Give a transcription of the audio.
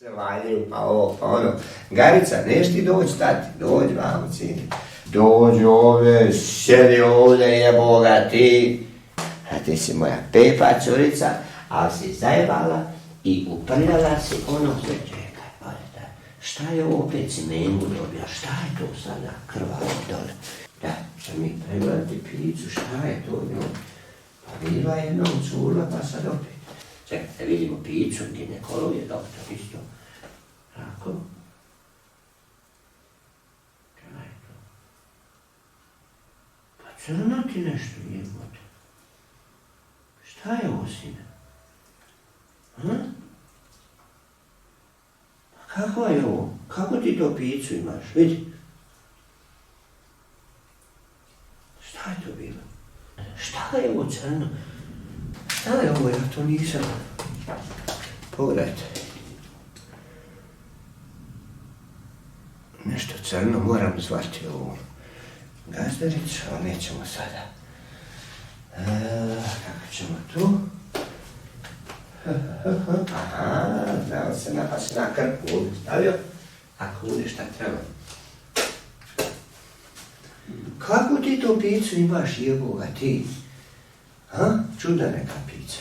Se valjaju, pa ovo, pa ono. Garica, neš ti doći, tati, dođi vamo, cini. Dođi ovdje, sjedi ovdje, jeboga ti. A ti si moja pepa curica, ali si zajebala i uprljala si ono sve. Čekaj, pazite, šta je ovo opet si mengu dobila, šta je to sada krvavo dole? Da, će mi pregledati picu, šta je to njom? Pa bila jednom curla, pa sad opet. Čekajte, vidimo picu, ginekolog je doktor isto. Tako. Šta je to? Pa crno ti nešto jebote. Šta je ovo, sine? Ha? Pa kakva je ovo? Kako ti to picu imaš? Vidi. Šta je to bilo? Šta je ovo crno? Šta je ovo? Ja to nisam. Pogledajte. Nešto crno, moram zvati ovu gazdaricu, ali nećemo sada. Kako ćemo tu? Aha, znao se napasi na krpu, ovdje stavio. Ako bude šta treba. Kako ti to picu imaš, jeboga ti? Ha? Čudna neka pica.